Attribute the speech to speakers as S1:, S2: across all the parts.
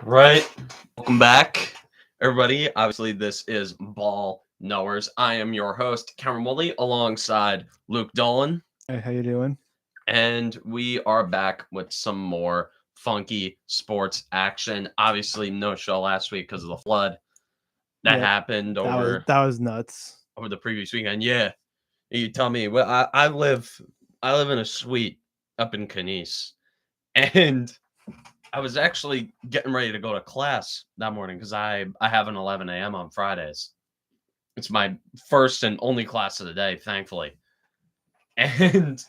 S1: Right. Welcome back, everybody. Obviously, this is Ball Knowers. I am your host, Cameron Woolley, alongside Luke Dolan.
S2: Hey, how you doing?
S1: And we are back with some more funky sports action. Obviously, no show last week because of the flood that
S2: Yep,
S1: happened
S2: that was nuts.
S1: over the previous weekend. Yeah. You tell me. Well, I live in a suite up in Canese. And I was actually getting ready to go to class that morning because I have an 11 a.m. on Fridays. It's my first and only class of the day, thankfully. And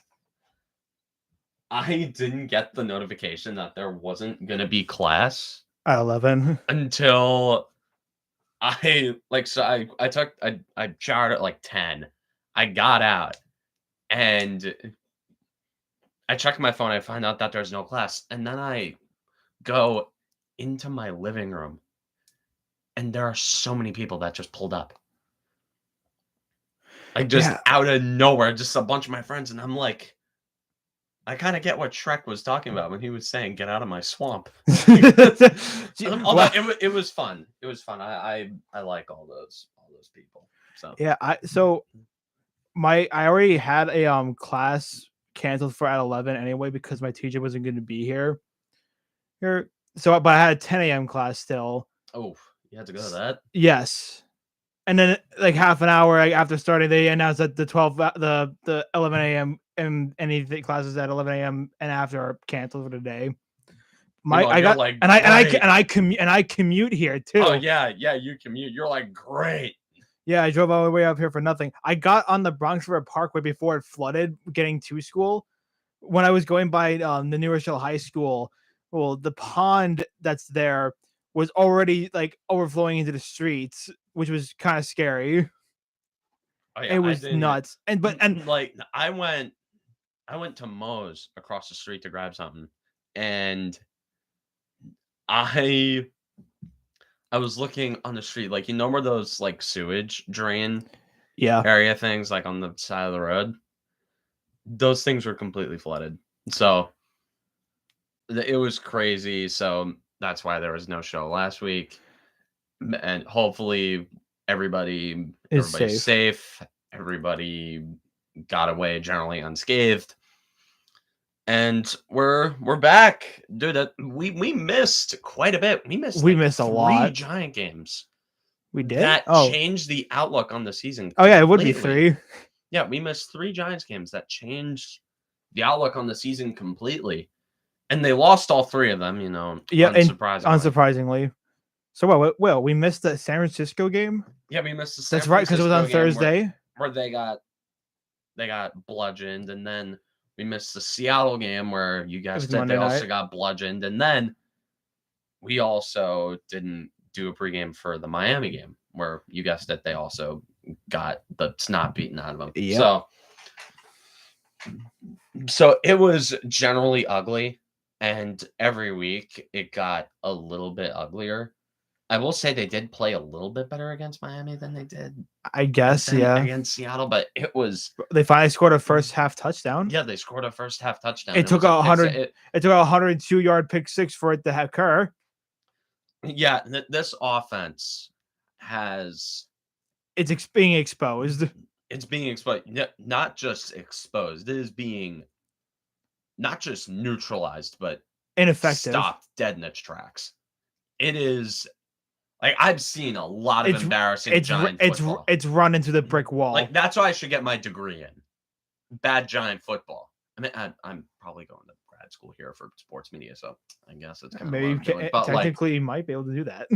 S1: I didn't get the notification that there wasn't going to be class
S2: At 11.
S1: until I showered at like 10. I got out and I checked my phone. I find out that there's no class. And then I go into my living room. And there are so many people that just pulled up. Like, just out of nowhere, just a bunch of my friends. And I'm like, I kind of get what Shrek was talking about when he was saying, "Get out of my swamp." Although it was fun. It was fun. I like all those people. So
S2: yeah, I already had a class canceled for at 11 anyway because my teacher wasn't going to be here. So, but I had a 10 a.m. class still.
S1: Oh, you had to go to that?
S2: Yes. And then like half an hour after starting, they announced that the 11 a.m. and any classes at 11 a.m. and after are canceled for the day. I commute here too.
S1: Oh yeah, you commute. You're like, great.
S2: Yeah, I drove all the way up here for nothing. I got on the Bronx River Parkway before it flooded getting to school. When I was going by the New Rochelle High School, well, the pond that's there was already like overflowing into the streets, which was kind of scary.
S1: Oh, yeah,
S2: it was nuts. And
S1: like I went to Moe's across the street to grab something, and I was looking on the street, like, where those like sewage drain area things like on the side of the road, those things were completely flooded. So it was crazy. So that's why there was no show last week. And hopefully everybody's safe. Everybody got away generally unscathed. And we're back, dude. We missed quite a bit. We missed
S2: a lot.
S1: 3 Giant games.
S2: We did
S1: that changed the outlook on the season.
S2: Oh yeah, it would be 3.
S1: Yeah, we missed 3 Giants games that changed the outlook on the season completely, and they lost all 3 of them.
S2: Yeah, unsurprisingly. So well, we missed the San Francisco game.
S1: Yeah, we missed the.
S2: That's right, because it was on Thursday,
S1: where they got bludgeoned, and then we missed the Seattle game where you guys said they also got bludgeoned, and then we also didn't do a pregame for the Miami game where you guessed that they also got the snot beaten out of them.
S2: Yep.
S1: So it was generally ugly, and every week it got a little bit uglier. I will say they did play a little bit better against Miami than they did,
S2: I guess,
S1: against Seattle, but it was.
S2: They finally scored a first half touchdown.
S1: Yeah, they scored a first half touchdown.
S2: It took a 102-yard pick six for it to occur.
S1: Yeah, this offense
S2: it's being exposed.
S1: It's being exposed. Not just exposed. It is being not just neutralized, but
S2: ineffective.
S1: Stopped dead in its tracks. It is. Like, I've seen a lot of embarrassing Giant football.
S2: It's run into the brick wall.
S1: Like, that's why I should get my degree in bad Giant football. I mean, I'm probably going to grad school here for sports media, so I guess it's kind of
S2: maybe technically you might be able to do that.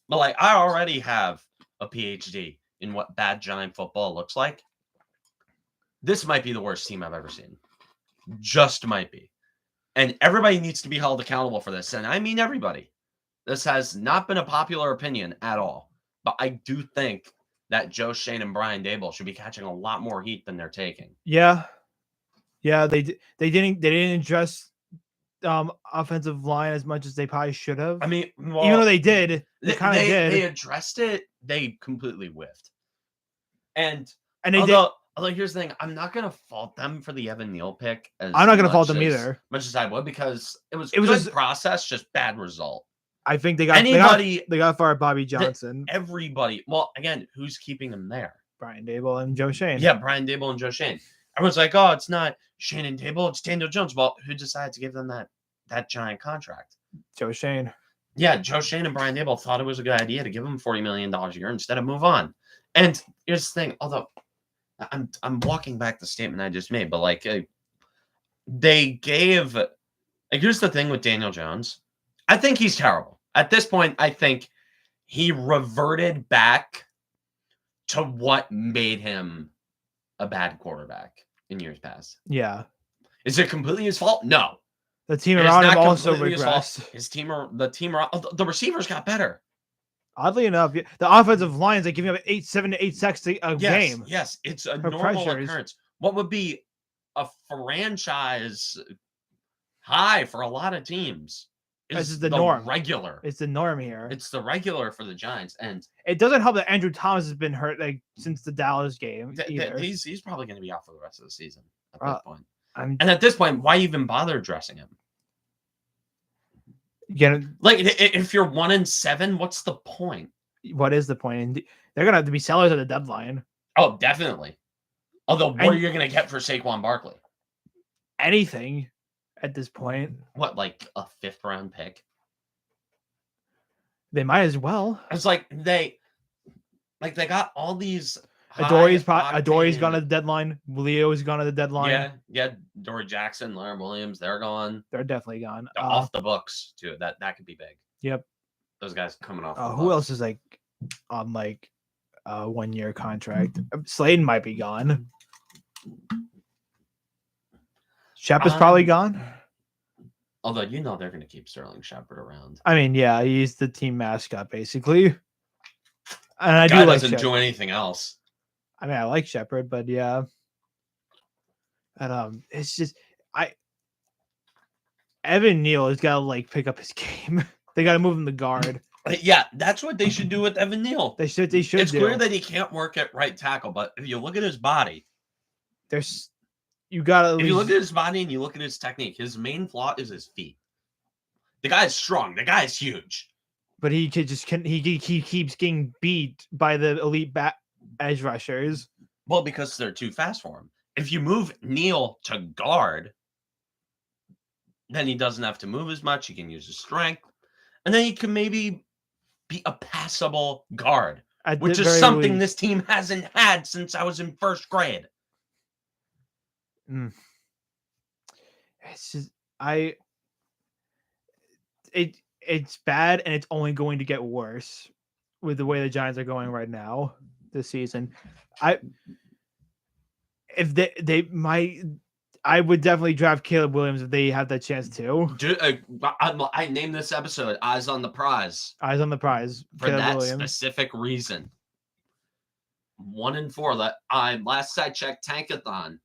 S1: But like, I already have a PhD in what bad Giant football looks like. This might be the worst team I've ever seen. Just might be. And everybody needs to be held accountable for this. And I mean everybody. This has not been a popular opinion at all. But I do think that Joe Schoen and Brian Daboll should be catching a lot more heat than they're taking.
S2: Yeah. Yeah, they didn't address offensive line as much as they probably should have.
S1: I mean,
S2: even though they did, they
S1: addressed it. They completely whiffed. And
S2: they did.
S1: Although here's the thing, I'm not gonna fault them for the Evan Neal pick.
S2: I'm not gonna fault them either,
S1: much as I would, because it was good just, process, just bad result.
S2: I think they got fired Bobby Johnson.
S1: Everybody. Well, again, who's keeping him there?
S2: Brian Daboll and Joe Schoen.
S1: Yeah, Brian Daboll and Joe Schoen. Everyone's like, oh, it's not Schoen and Daboll, it's Daniel Jones. Well, who decided to give them that giant contract?
S2: Joe Schoen.
S1: Yeah, Joe Schoen and Brian Daboll thought it was a good idea to give him $40 million a year instead of move on. And here's the thing, although I'm walking back the statement I just made, but like they gave, like, here's the thing with Daniel Jones. I think he's terrible. At this point, I think he reverted back to what made him a bad quarterback in years past.
S2: Yeah.
S1: Is it completely his fault? No.
S2: The team around him also regressed.
S1: The team around, the receivers got better.
S2: Oddly enough, the offensive lines are giving up 7 to 8 sacks a game.
S1: Yes, it's a normal occurrence. What would be a franchise high for a lot of teams is the norm. Regular.
S2: It's the norm here.
S1: It's the regular for the Giants, and
S2: it doesn't help that Andrew Thomas has been hurt since the Dallas game.
S1: He's probably going to be out for the rest of the season at this point. And at this point, why even bother dressing him? Like, if you're 1-7, what's the point?
S2: What is the point? And they're gonna have to be sellers at the deadline.
S1: Oh, definitely. Although, what are you gonna get for Saquon Barkley?
S2: Anything at this point.
S1: What, like a 5th round pick?
S2: They might as well.
S1: It's like they got all these.
S2: Adori's gone to the deadline. Leo's gone to the deadline.
S1: Yeah. Dory Jackson, Leonard Williams, they're gone.
S2: They're definitely gone.
S1: They're off the books too. That could be big.
S2: Yep.
S1: Those guys coming off.
S2: Who else is like on like a 1-year contract? Slayton might be gone. Shep is probably gone.
S1: Although they're going to keep Sterling Shepard around.
S2: I mean, yeah, he's the team mascot basically. And I
S1: do doesn't do anything else.
S2: I mean, I like Shepard, but yeah. And it's just Evan Neal has got to like pick up his game. They got to move him to guard.
S1: Yeah, that's what they should do with Evan Neal.
S2: They should.
S1: It's clear that he can't work at right tackle, but if you look at his body,
S2: if you look
S1: at his body and you look at his technique, his main flaw is his feet. The guy's strong. The guy's huge.
S2: But he keeps getting beat by the elite edge rushers.
S1: Well, because they're too fast for him. If you move Neal to guard, then he doesn't have to move as much. He can use his strength. And then he can maybe be a passable guard, which is something this team hasn't had since I was in 1st grade.
S2: It's just it's bad, and it's only going to get worse with the way the Giants are going right now this season. I would definitely draft Caleb Williams if they have that chance too.
S1: I named this episode "Eyes on the Prize."
S2: Eyes on the prize
S1: for Caleb that Williams. Specific reason. 1-4. That last I checked, Tankathon.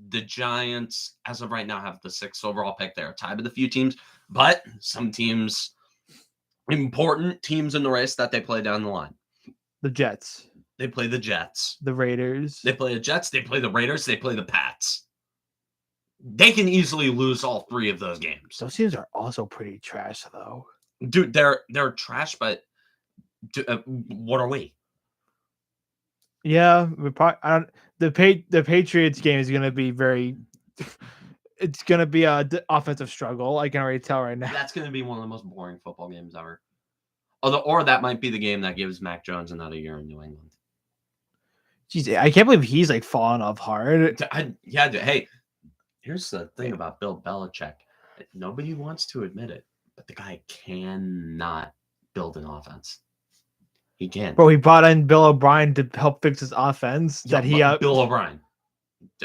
S1: The Giants, as of right now, have the 6th overall pick. They're tied with a few teams, but some teams, important teams in the race that they play down the line.
S2: The Jets.
S1: They play the Jets.
S2: The Raiders.
S1: They play the Jets. They play the Raiders. They play the Pats. They can easily lose all 3 of those games.
S2: Those teams are also pretty trash, though.
S1: Dude, they're trash, but what are we?
S2: Yeah, the Patriots game is going to be it's going to be a offensive struggle. I can already tell right now.
S1: That's going to be one of the most boring football games ever. Or that might be the game that gives Mac Jones another year in New England.
S2: Jeez, I can't believe he's like falling off hard.
S1: Hey, here's the thing about Bill Belichick. Nobody wants to admit it, but the guy cannot build an offense. He can't.
S2: Bro, he brought in Bill O'Brien to help fix his offense.
S1: Bill O'Brien.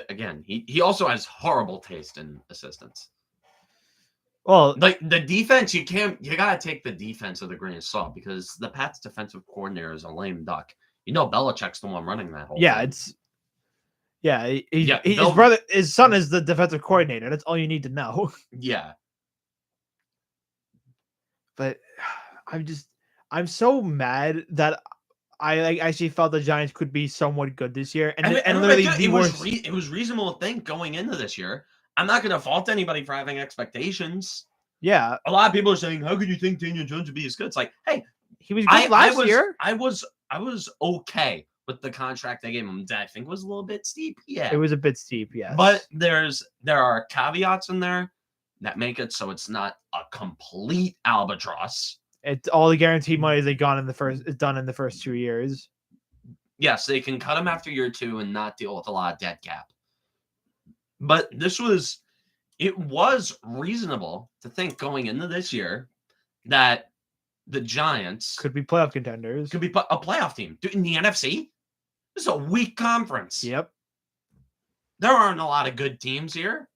S1: Again, he also has horrible taste in assistants.
S2: Well,
S1: like the defense, you gotta take the defense with a grain of salt because the Pats defensive coordinator is a lame duck. Belichick's the one running that whole thing.
S2: His son is the defensive coordinator. That's all you need to know.
S1: Yeah.
S2: But I'm so mad that I actually felt the Giants could be somewhat good this year, and literally
S1: it was reasonable to think going into this year. I'm not going to fault anybody for having expectations.
S2: Yeah,
S1: a lot of people are saying, "How could you think Daniel Jones would be as good?" It's like, hey,
S2: he was good last year.
S1: I was okay with the contract they gave him. I think was a little bit steep. Yeah,
S2: it was a bit steep. Yes,
S1: but there are caveats in there that make it so it's not a complete albatross.
S2: It's all the guaranteed money they got is done in the first 2 years.
S1: Yes, they can cut him after year 2 and not deal with a lot of dead cap. But it was reasonable to think going into this year that the Giants
S2: could be playoff contenders.
S1: Could be a playoff team. Dude, in the NFC, this is a weak conference.
S2: Yep.
S1: There aren't a lot of good teams here.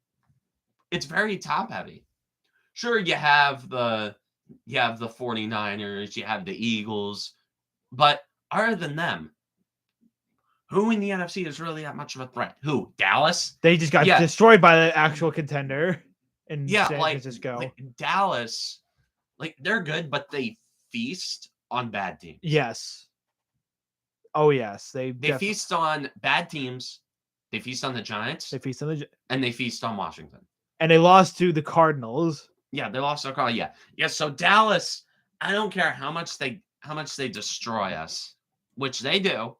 S1: It's very top heavy. Sure, you have the 49ers, you have the Eagles, but other than them, who in the NFC is really that much of a threat? Who? Dallas?
S2: They just got destroyed by the actual contender in San Francisco.
S1: Like Dallas, they're good, but they feast on bad teams.
S2: Yes. Oh yes,
S1: they feast on bad teams. They feast on the Giants. And they feast on Washington.
S2: And they lost to the Cardinals.
S1: Yeah, they lost to the Cardinals. Yeah. So Dallas, I don't care how much they destroy us, which they do.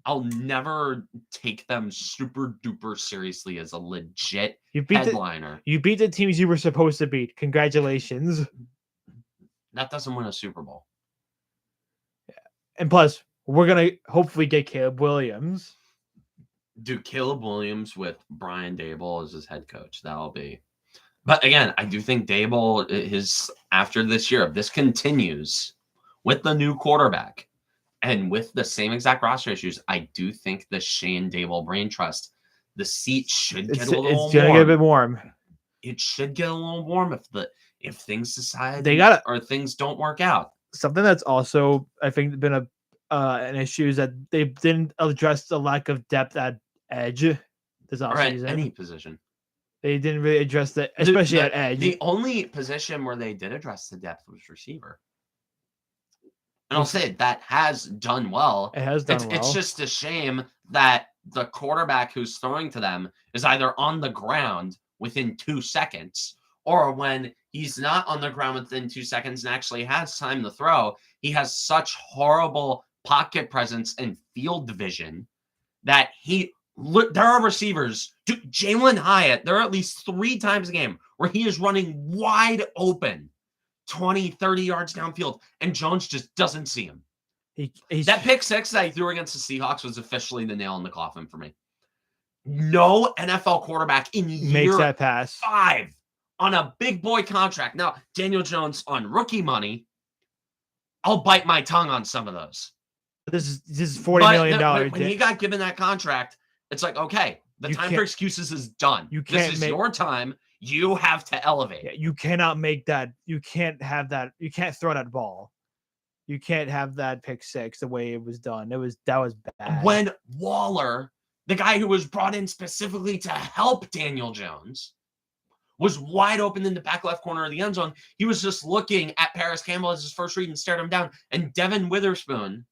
S1: I'll never take them super duper seriously as a legit headliner.
S2: You beat the teams you were supposed to beat. Congratulations.
S1: That doesn't win a Super Bowl.
S2: Yeah. And plus, we're going to hopefully get Caleb Williams.
S1: Do Caleb Williams with Brian Daboll as his head coach. That'll be. But again, I do think Daboll, after this year, if this continues with the new quarterback, and with the same exact roster issues, I do think the Shane Daboll brain trust, the seat should get a little warm.
S2: It's going to get a bit warm.
S1: It should get a little warm if things decide or things don't work out.
S2: Something that's also, I think, been an issue is that they didn't address the lack of depth at edge this offseason.
S1: Any position.
S2: They didn't really address that, especially at edge.
S1: The only position where they did address the depth was receiver. And I'll say that has done well.
S2: It has done well.
S1: It's just a shame that the quarterback who's throwing to them is either on the ground within 2 seconds, or when he's not on the ground within 2 seconds and actually has time to throw, he has such horrible pocket presence and field vision that there are receivers, Jalen Hyatt, there are at least 3 times a game where he is running wide open 20, 30 yards downfield, and Jones just doesn't see him. That pick 6 that he threw against the Seahawks was officially the nail in the coffin for me. No NFL quarterback in
S2: makes that pass
S1: 5 on a big boy contract. Now, Daniel Jones on rookie money, I'll bite my tongue on some of those.
S2: This is $40 million.
S1: When he got given that contract, it's like, okay, the time for excuses is done. This is your time. You have to elevate.
S2: Yeah, you cannot make that. You can't have that. You can't throw that ball. You can't have that pick 6 the way it was done. That was bad.
S1: When Waller, the guy who was brought in specifically to help Daniel Jones, was wide open in the back left corner of the end zone, he was just looking at Paris Campbell as his first read and stared him down. And Devin Witherspoon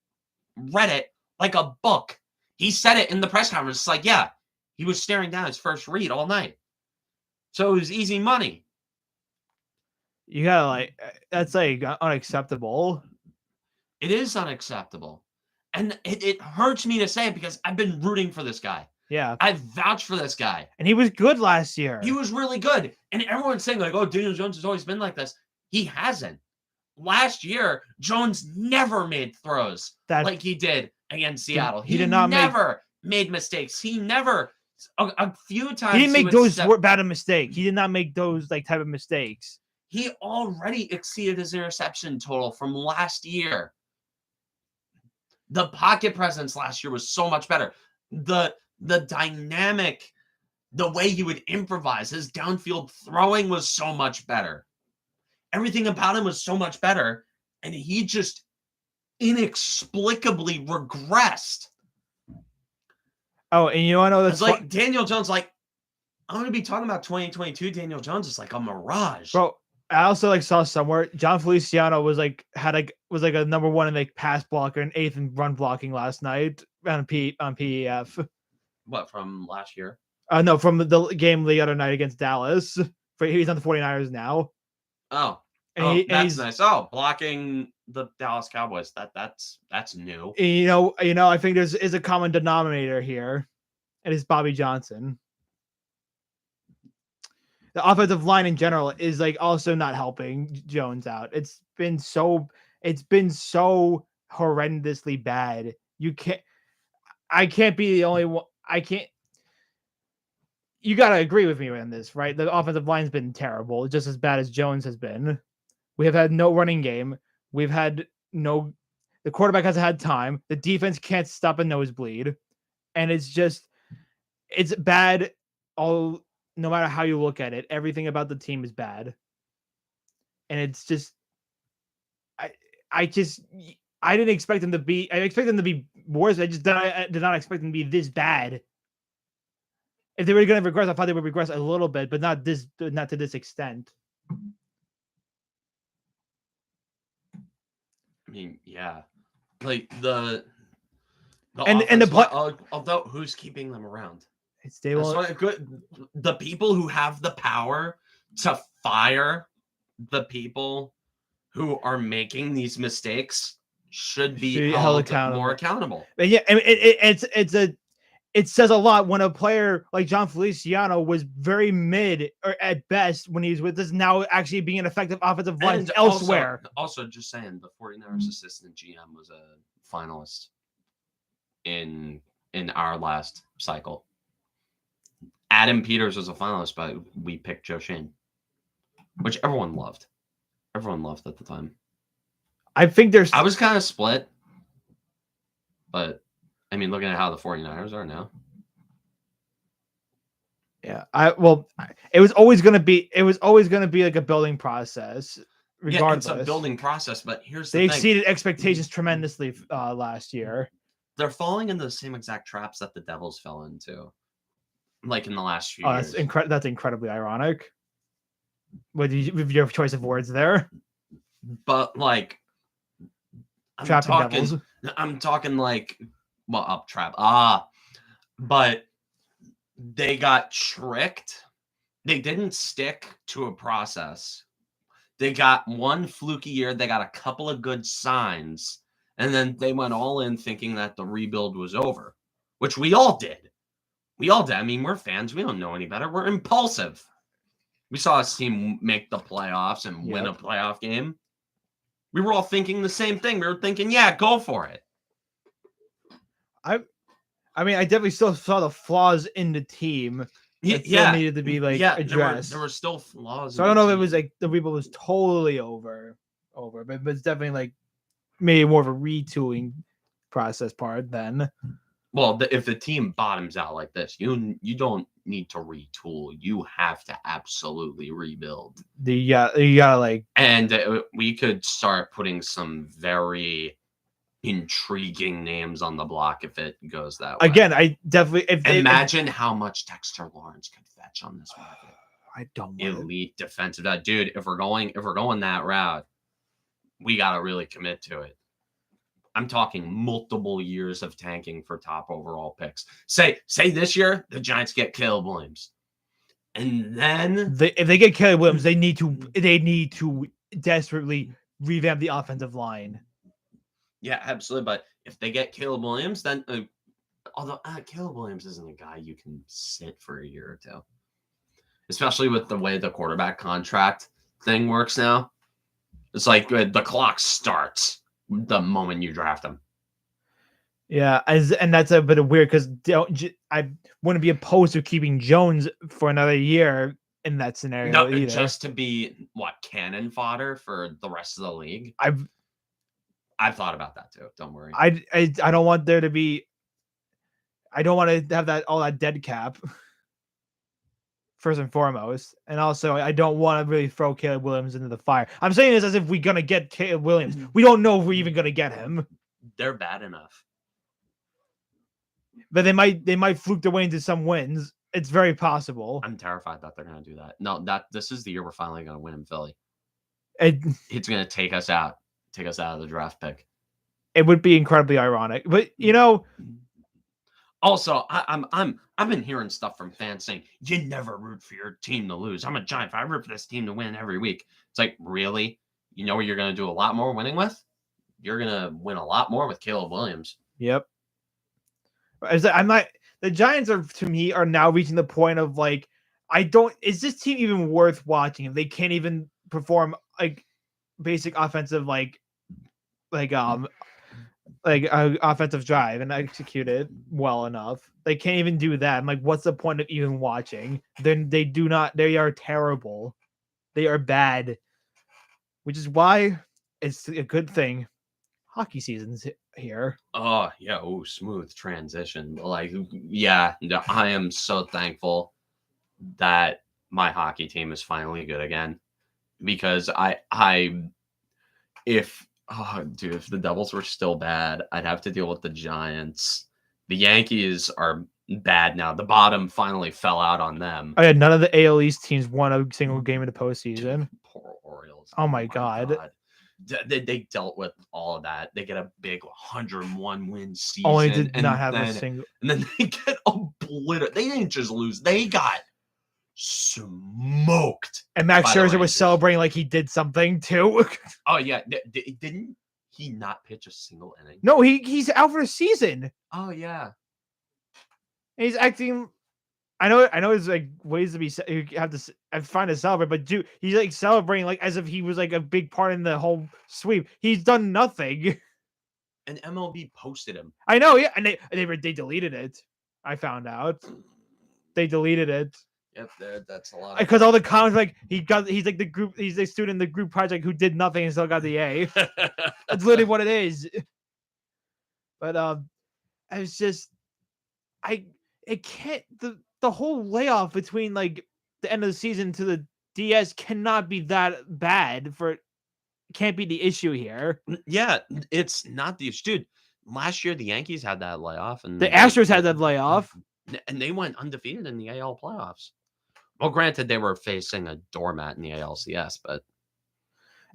S1: read it like a book. He said it in the press conference. It's like, yeah, he was staring down his first read all night. So it was easy money.
S2: You gotta that's unacceptable.
S1: It is unacceptable. And it hurts me to say it because I've been rooting for this guy.
S2: Yeah.
S1: I've vouched for this guy.
S2: And he was good last year.
S1: He was really good. And everyone's saying oh, Daniel Jones has always been like this. He hasn't. Last year, Jones never made throws like he did against Seattle. He did not made mistakes. He never a few times
S2: he didn't make those bad a mistake. He did not make those type of mistakes.
S1: He already exceeded his interception total from last year. The pocket presence last year was so much better. The dynamic, the way he would improvise, his downfield throwing was so much better. Everything about him was so much better, and he just inexplicably regressed.
S2: Oh, and you want to know that's
S1: Daniel Jones, I'm going to be talking about 2022 Daniel Jones is like a mirage.
S2: Bro, I also saw somewhere John Feliciano was a number one in pass blocker and 8th in run blocking last night on PEF.
S1: What, from last year?
S2: No, from the game the other night against Dallas. He's on the 49ers now.
S1: Oh, that's nice. Oh, blocking the Dallas Cowboys. That's new.
S2: I think there's a common denominator here. It is Bobby Johnson. The offensive line in general is also not helping Jones out. It's been so horrendously bad. I can't be the only one. You got to agree with me on this, right? The offensive line's been terrible, just as bad as Jones has been. We have had no running game. The quarterback hasn't had time. The defense can't stop a nosebleed. And it's bad no matter how you look at it. Everything about the team is bad. And it's just, I didn't expect them to be, I expect them to be worse. I did not expect them to be this bad. If they were going to regress, I thought they would regress a little bit, but not to this extent.
S1: I mean, yeah, the although who's keeping them around?
S2: It's
S1: the people who have the power to fire the people who are making these mistakes should be held more accountable.
S2: And yeah, it says a lot when a player like John Feliciano was very mid or at best when he's with us, now actually being an effective offensive line elsewhere.
S1: Also, just saying, the 49ers assistant GM was a finalist in our last cycle. Adam Peters was a finalist, but we picked Joe Schoen, which everyone loved. Everyone loved at the time.
S2: I
S1: was kind of split, but I mean, looking at how the 49ers are now.
S2: Yeah. It was always going to be like a building process, regardless.
S1: Yeah, it's a building process, but
S2: they exceeded expectations tremendously last year.
S1: They're falling into the same exact traps that the Devils fell into, in the last few years.
S2: That's incredibly ironic. With your choice of words there.
S1: But I'm talking up trap. But they got tricked. They didn't stick to a process. They got one fluky year. They got a couple of good signs. And then they went all in thinking that the rebuild was over, which we all did. I mean, we're fans. We don't know any better. We're impulsive. We saw his team make the playoffs and win a playoff game. We were all thinking the same thing. We were thinking, yeah, go for it.
S2: I mean, I definitely still saw the flaws in the team. Still needed to be addressed.
S1: There were still flaws.
S2: So I don't know if it was the rebuild was totally over, but it's definitely maybe more of a retooling process part then.
S1: Well, if the team bottoms out like this, you don't need to retool. You have to absolutely rebuild.
S2: You gotta
S1: and we could start putting some very intriguing names on the block if it goes that way.
S2: Again, I definitely
S1: imagine how much Dexter Lawrence could fetch on this market.
S2: I don't
S1: elite defensive dude. If we're going that route, we gotta really commit to it. I'm talking multiple years of tanking for top overall picks. Say this year the Giants get Caleb Williams, and then
S2: if they get Caleb Williams, they need to desperately revamp the offensive line.
S1: Yeah, absolutely. But if they get Caleb Williams, then although Caleb Williams isn't a guy you can sit for a year or two, especially with the way the quarterback contract thing works now. It's the clock starts the moment you draft him.
S2: Yeah, and that's a bit of weird because I wouldn't be opposed to keeping Jones for another year in that scenario either.
S1: Just to be cannon fodder for the rest of the league. I've thought about that too. Don't worry.
S2: I don't want there to be. I don't want to have all that dead cap. First and foremost, and also I don't want to really throw Caleb Williams into the fire. I'm saying this as if we're gonna get Caleb Williams. We don't know if we're even gonna get him.
S1: They're bad enough,
S2: but they might fluke their way into some wins. It's very possible.
S1: I'm terrified that they're gonna do that. No, this is the year we're finally gonna win in Philly. He's gonna take us out of the draft pick.
S2: It would be incredibly ironic, but
S1: Also, I've been hearing stuff from fans saying you never root for your team to lose. I'm a Giant fan. I root for this team to win every week. It's like, really? You know what you're gonna do a lot more winning with? You're gonna win a lot more with Caleb Williams.
S2: Yep. The Giants to me are now reaching the point of like, is this team even worth watching if they can't even perform like basic offensive offensive drive and execute it well enough? They can't even do that. I'm like, what's the point of even watching? Then they are terrible. They are bad. Which is why it's a good thing hockey season's here.
S1: Oh, yeah. Oh, smooth transition. Like, yeah, I am so thankful that my hockey team is finally good again, because if the Devils were still bad, I'd have to deal with the Giants. The Yankees are bad now. The bottom finally fell out on them.
S2: Oh yeah, none of the AL East teams won a single game in the postseason.
S1: Poor Orioles.
S2: Oh my God.
S1: They dealt with all of that. They get a big 101 win season.
S2: Only did not have a single.
S1: And then they get obliterated. They didn't just lose. They got smoked.
S2: And Max Scherzer was celebrating like he did something too.
S1: Oh yeah, didn't he not pitch a single inning?
S2: No, he's out for a season.
S1: Oh yeah,
S2: and he's acting. I know. There's like ways to be. You have to find to celebrate, but dude, he's like celebrating like as if he was like a big part in the whole sweep. He's done nothing.
S1: And MLB posted him.
S2: I know, yeah, and they deleted it. I found out they deleted it.
S1: Yep, that's a lot.
S2: Because all the comments like he's like he's the student in the group project who did nothing and still got the A. That's literally what it is. But it's just it can't the whole layoff between like the end of the season to the DS cannot be that bad can't be the issue here.
S1: Yeah, it's not the issue. Dude, last year the Yankees had that layoff and
S2: the Astros had that layoff.
S1: And they went undefeated in the AL playoffs. Well, granted, they were facing a doormat in the ALCS, but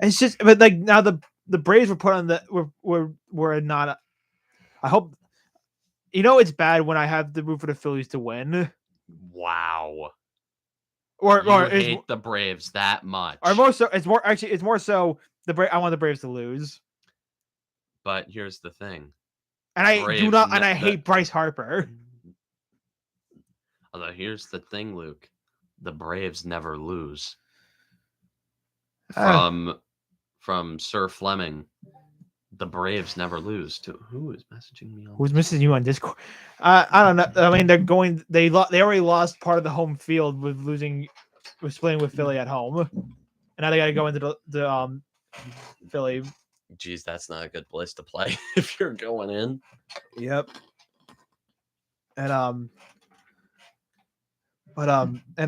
S2: it's just, but like now the Braves were put on were not. I hope it's bad when I have to root for the Phillies to win.
S1: Wow.
S2: Or
S1: hate the Braves that much.
S2: Or more so, it's more so I want the Braves to lose.
S1: But here's the thing.
S2: And I hate Bryce Harper.
S1: Although here's the thing, Luke. The Braves never lose. From Sir Fleming, the Braves never lose. Who is messaging me?
S2: Who's messaging you on Discord? I don't know. I mean, they already lost part of the home field with splitting with Philly at home, and now they got to go into the Philly.
S1: Geez, that's not a good place to play if you're going in.
S2: Yep. And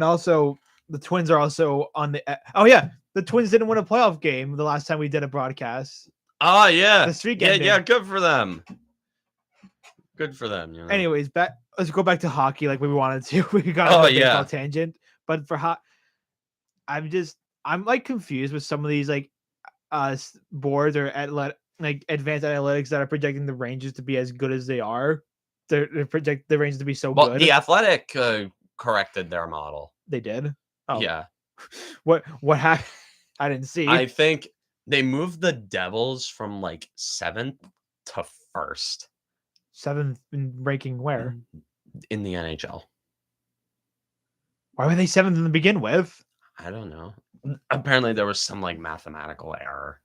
S2: also the Twins are also on the. Oh yeah, the Twins didn't win a playoff game the last time we did a broadcast.
S1: Oh yeah,
S2: the streak
S1: ended. Yeah, good for them. Good for them.
S2: Anyways, let's go back to hockey like we wanted to. We got on a baseball tangent, but for I'm like confused with some of these like boards or advanced analytics that are projecting the Rangers to be as good as they are. They project the Rangers to be so good.
S1: The Athletic corrected their model.
S2: They did.
S1: Oh yeah.
S2: What happened? I didn't see.
S1: I think they moved the Devils from like 7th to 1st.
S2: 7th in ranking where?
S1: In the NHL.
S2: Why were they 7th to begin with?
S1: I don't know. Apparently there was some like mathematical error.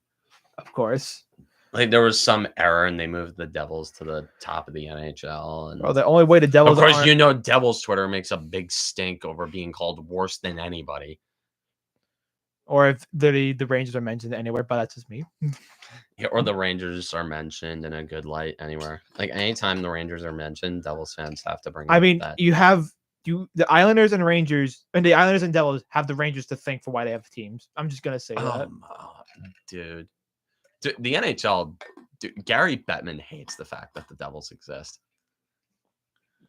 S2: Of course.
S1: Like there was some error and they moved the Devils to the top of the NHL. And
S2: the only way the Devils,
S1: of course, Devils Twitter makes a big stink over being called worse than anybody.
S2: Or if the Rangers are mentioned anywhere, but that's just me.
S1: Yeah, or the Rangers are mentioned in a good light anywhere. Like anytime the Rangers are mentioned, Devils fans have to bring.
S2: I mean, that. The Islanders and Rangers, and the Islanders and Devils have the Rangers to thank for why they have teams. I'm just gonna say that,
S1: dude. The NHL, Gary Bettman hates the fact that the Devils exist.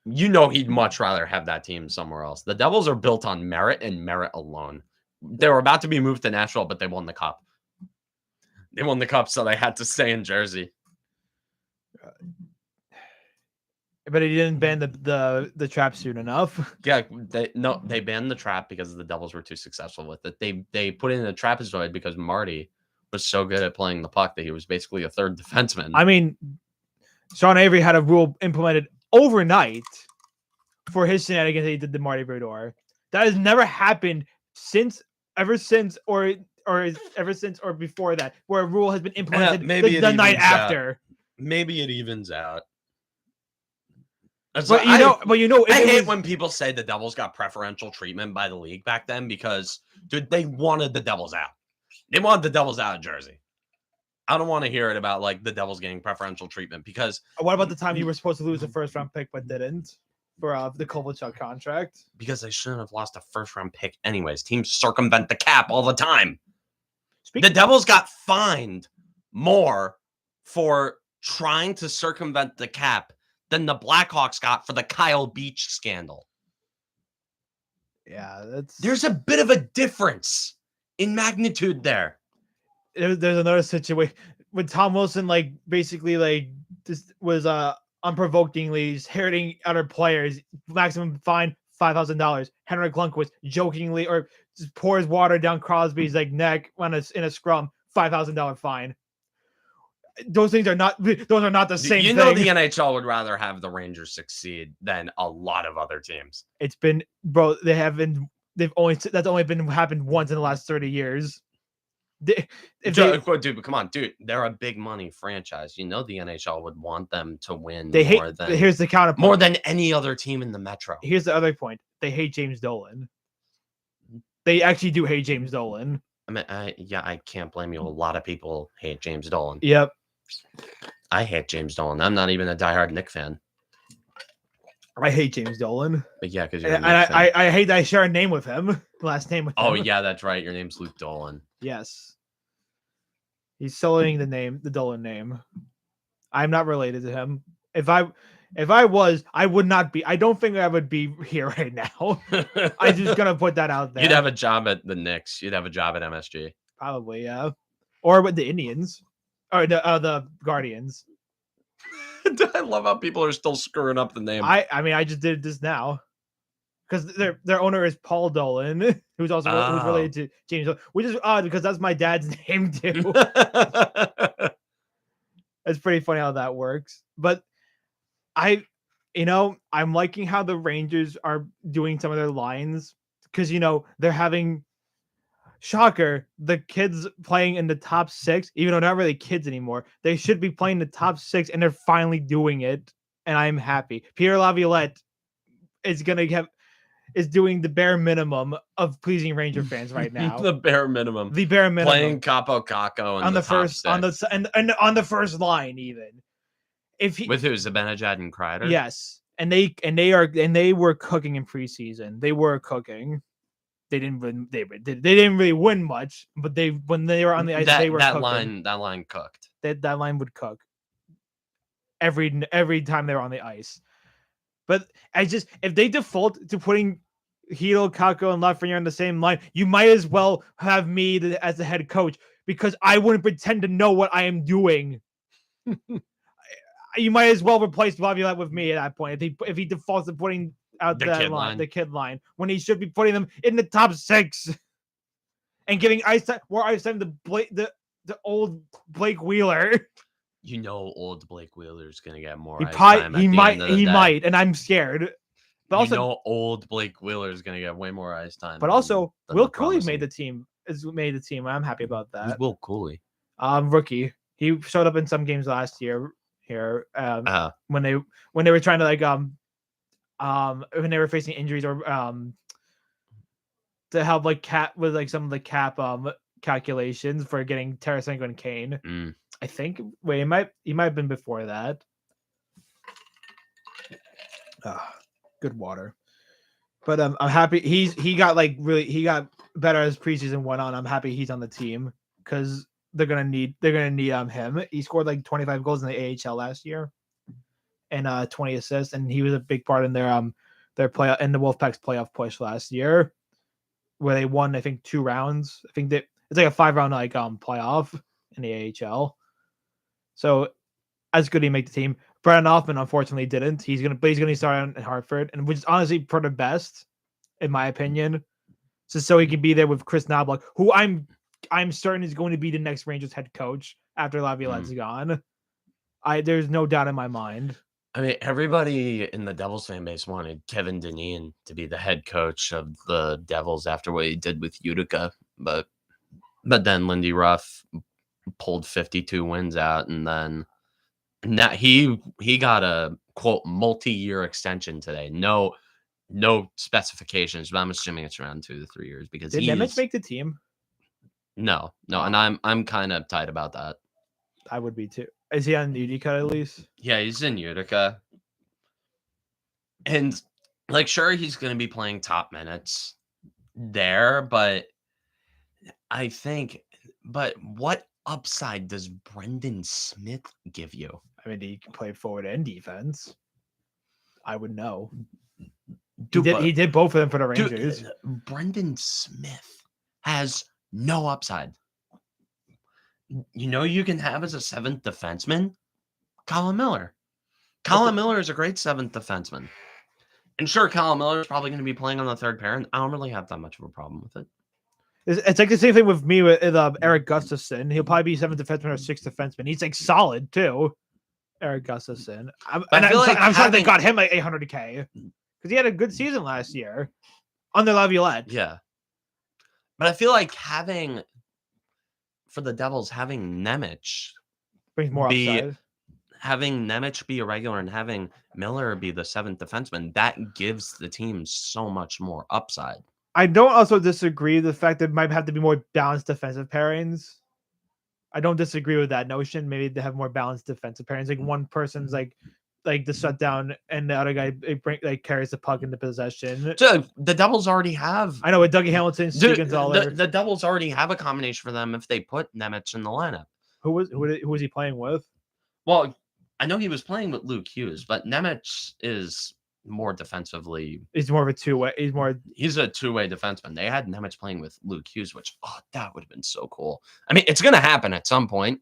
S1: He'd much rather have that team somewhere else. The Devils are built on merit and merit alone. They were about to be moved to Nashville, but they won the cup. They won the cup, so they had to stay in Jersey.
S2: But he didn't ban the trap soon enough.
S1: Yeah, they banned the trap because the Devils were too successful with it. They put in the trapezoid because Marty was so good at playing the puck that he was basically a third defenseman.
S2: I mean, Sean Avery had a rule implemented overnight for his shenanigans that he did to Marty Brodeur. That has never happened ever since or before that, where a rule has been implemented the night after.
S1: Maybe it evens out.
S2: But
S1: I hate when people say the Devils got preferential treatment by the league back then because, dude, they wanted the Devils out. They wanted the Devils out of Jersey. I don't want to hear it about like the Devils getting preferential treatment because.
S2: What about the time you were supposed to lose the first round pick but didn't for the Kovalchuk contract?
S1: Because they shouldn't have lost a first round pick anyways. Teams circumvent the cap all the time. The Devils got fined more for trying to circumvent the cap than the Blackhawks got for the Kyle Beach scandal.
S2: Yeah,
S1: there's a bit of a difference in magnitude there.
S2: There's another situation with Tom Wilson, like basically like just was unprovokingly hurting other players. Maximum fine $5,000. Henrik Lundqvist jokingly or just pours water down Crosby's like neck when it's in a scrum. $5,000 fine. Those are not the same.
S1: You know, the NHL would rather have the Rangers succeed than a lot of other teams.
S2: It's been, bro. That's only been happened once in the last 30 years.
S1: Dude, but come on, dude. They're a big money franchise. You know, the NHL would want them to win.
S2: Here's the counterpoint.
S1: More than any other team in the Metro.
S2: Here's the other point. They hate James Dolan. They actually do hate James Dolan.
S1: I mean, I can't blame you. A lot of people hate James Dolan.
S2: Yep.
S1: I hate James Dolan. I'm not even a diehard Knick fan.
S2: I hate James Dolan.
S1: But yeah, because
S2: I hate that I share a name with him. Last name with him.
S1: Oh yeah, that's right. Your name's Luke Dolan.
S2: Yes. He's selling the Dolan name. I'm not related to him. If I was, I would not be. I don't think I would be here right now. I'm just gonna put that out there.
S1: You'd have a job at the Knicks. You'd have a job at MSG.
S2: Probably, yeah. Or with the Indians. Or the Guardians.
S1: I love how people are still screwing up the name.
S2: I mean, I just did this now. Because their owner is Paul Dolan, who's also who's related to James Dolan, which is odd because that's my dad's name too. It's pretty funny how that works. But I'm liking how the Rangers are doing some of their lines because they're having, shocker, the kids playing in the top 6, even though they're not really kids anymore. They should be playing the top 6, and they're finally doing it, and I'm happy. Pierre Laviolette is doing the bare minimum of pleasing Ranger fans right now.
S1: The bare minimum. Playing Capo Caco
S2: on the first on the first line even.
S1: With who? Zibanejad and Kreider?
S2: Yes. And they were cooking in preseason. They were cooking. They didn't really win much, but when they were on the ice, they were cooking.
S1: That line cooked.
S2: That line would cook every time they were on the ice. But if they default to putting Hito, Kakko, and Lafreniere on the same line, you might as well have me as the head coach because I wouldn't pretend to know what I am doing. You might as well replace Laviolette with me at that point if he defaults to putting out the kid line, when he should be putting them in the top 6 and giving more ice time to the old Blake Wheeler.
S1: Old Blake Wheeler is gonna get more
S2: ice
S1: time.
S2: He might, and I'm scared. But also,
S1: old Blake Wheeler is gonna get way more ice time.
S2: But also, Will Cooley made the team. I'm happy about that.
S1: Who's Will Cooley?
S2: Rookie. He showed up in some games last year here. When they were trying to when they were facing injuries or to help cap with some of the cap calculations for getting Tarasenko and Kane. I think he might have been before that. Good water. But I'm happy he got better as preseason went on. I'm happy he's on the team because they're gonna need him. He scored 25 goals in the AHL last year and 20 assists, and he was a big part in their play in the Wolfpack's playoff push last year, where they won 2 rounds. I think that it's a 5-round playoff. in the AHL. So as good he make the team. Brendan Hoffman unfortunately didn't. He's gonna start in Hartford, and which is honestly for the best, in my opinion. So he can be there with Chris Knoblauch, who I'm certain is going to be the next Rangers head coach after Laviolette's gone. There's no doubt in my mind.
S1: I mean, everybody in the Devils fan base wanted Kevin Dineen to be the head coach of the Devils after what he did with Utica, but then Lindy Ruff pulled 52 wins out, and then now he got a quote multi-year extension today. No specifications, but I'm assuming it's around 2 to 3 years because
S2: did Nemec make the team?
S1: No, and I'm kind of tight about that.
S2: I would be too. Is he on Utica at least?
S1: Yeah, he's in Utica. And like, sure, he's going to be playing top minutes there, but what upside does Brendan Smith give you?
S2: I mean, he can play forward and defense. I would know. He did both of them for the Rangers.
S1: Brendan Smith has no upside. You can have as a seventh defenseman, Colin Miller. Colin Miller is a great seventh defenseman. And sure, Colin Miller is probably going to be playing on the third pair, and I don't really have that much of a problem with it.
S2: It's like the same thing with me with Eric Gustafson. He'll probably be seventh defenseman or sixth defenseman. He's like solid too, Eric Gustafson. I'm sorry they got him like $800K because he had a good season last year under Laviolette.
S1: Yeah, but I feel like for the Devils, having Nemec
S2: brings more upside.
S1: Having Nemec be a regular and having Miller be the seventh defenseman, that gives the team so much more upside.
S2: I don't also disagree with the fact that it might have to be more balanced defensive pairings. I don't disagree with that notion. Maybe they have more balanced defensive pairings. Like one person's like the shutdown, and the other guy carries the puck into possession.
S1: So the Devils already have.
S2: I know with Dougie Hamilton,
S1: the Devils already have a combination for them if they put Nemec in the lineup.
S2: Who was he playing with?
S1: Well, I know he was playing with Luke Hughes, but Nemec is more defensively.
S2: He's more of a two-way.
S1: He's a two-way defenseman. They had Nemec playing with Luke Hughes, which that would have been so cool. I mean, it's going to happen at some point.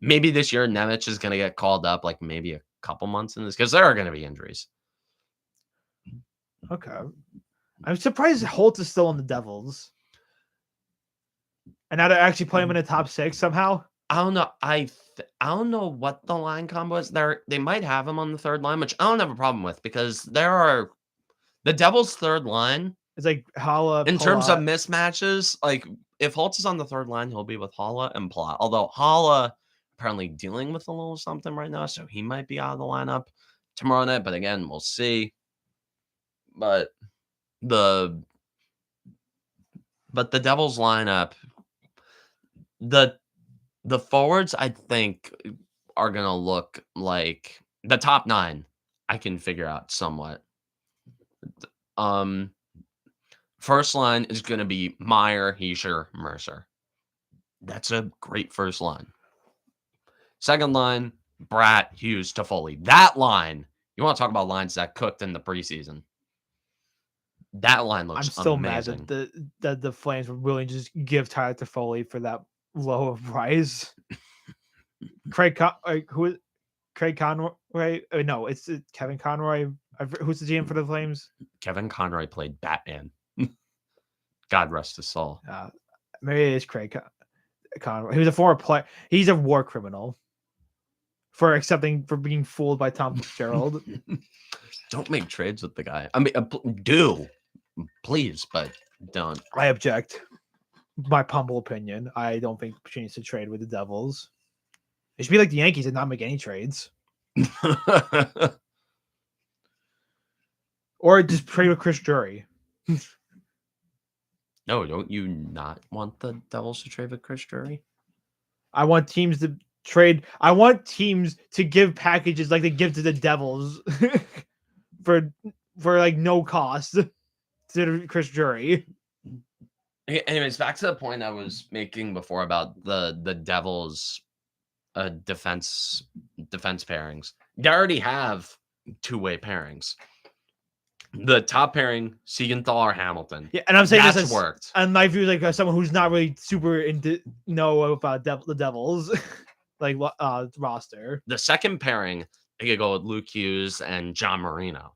S1: Maybe this year Nemec is going to get called up, like maybe a couple months in this, because there are going to be injuries.
S2: Okay, I'm surprised Holt is still on the Devils, and now they're actually playing him in the top 6 somehow.
S1: I don't know. I don't know what the line combo is. They might have him on the third line, which I don't have a problem with because the Devils' third line.
S2: It's like Haula.
S1: In terms of mismatches, like if Holtz is on the third line, he'll be with Haula and Plot. Although Haula apparently dealing with a little something right now, so he might be out of the lineup tomorrow night. But again, we'll see. But the Devils lineup, the forwards, I think, are going to look like the top 9 I can figure out somewhat. First line is going to be Meyer, Hischier, Mercer. That's a great first line. Second line, Bratt, Hughes, Toffoli. That line, you want to talk about lines that cooked in the preseason. That line looks amazing. I'm still
S2: mad that the Flames were willing to just give Tyler Toffoli for that low of price. Craig Conroy? No, it's Kevin Conroy. Who's the GM for the Flames?
S1: Kevin Conroy played Batman. God rest his soul.
S2: Maybe it is Craig Conroy. He was a former player. He's a war criminal for being fooled by Tom Fitzgerald.
S1: Don't make trades with the guy. I mean, do please, but don't.
S2: I object. My humble opinion. I don't think she needs to trade with the Devils. It should be like the Yankees and not make any trades. Or just trade with Chris Drury.
S1: No, don't you not want the Devils to trade with Chris Drury?
S2: I want teams to trade. I want teams to give packages like they give to the Devils for like no cost to Chris Drury.
S1: Anyways, back to the point I was making before about the Devils defense pairings. They already have two-way pairings. The top pairing, Siegenthaler, Hamilton.
S2: Yeah, and I'm saying
S1: that's
S2: this as,
S1: worked.
S2: And my view, like someone who's not really super into about the Devils, like roster.
S1: The second pairing, they could go with Luke Hughes and John Marino.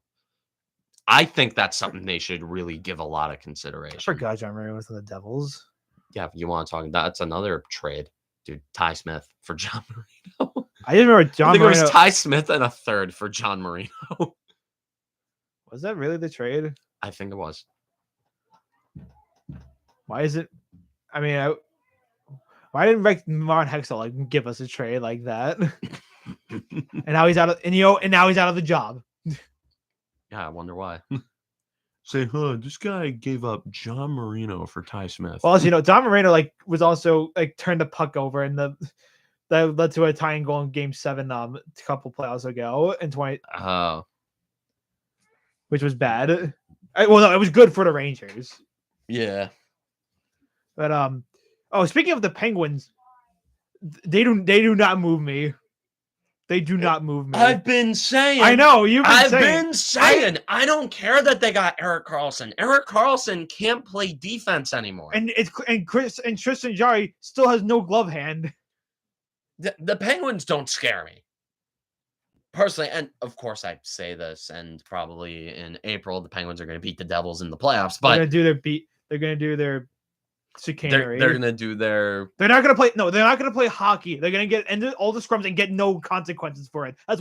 S1: I think that's something they should really give a lot of consideration.
S2: I forgot John Marino was in the Devils.
S1: Yeah, if you want to talk, that's another trade, dude. Ty Smith for John Marino.
S2: I didn't remember John Marino.
S1: It was Ty Smith and a third for John Marino.
S2: Was that really the trade?
S1: I think it was.
S2: Why is it? I mean, why didn't Ron Hextall give us a trade like that? And now he's out of now he's out of the job.
S1: Yeah, I wonder why. Say, this guy gave up John Marino for Ty Smith.
S2: Well, John Marino was also turned the puck over and that led to a tying goal in Game 7 a couple playoffs ago in 20.
S1: Oh.
S2: Which was bad. No, it was good for the Rangers.
S1: Yeah.
S2: But speaking of the Penguins, they do not move me. They do not move me.
S1: I've been saying.
S2: I know
S1: I've been saying. I don't care that they got Erik Karlsson. Erik Karlsson can't play defense anymore.
S2: And Tristan Jarry still has no glove hand.
S1: The Penguins don't scare me. Personally, and of course I say this, and probably in April the Penguins are going to beat the Devils in the playoffs. But
S2: they're going to do their chicanery.
S1: They're going to do their.
S2: They're not going to play. No, they're not going to play hockey. They're going to get into all the scrums and get no consequences for it. That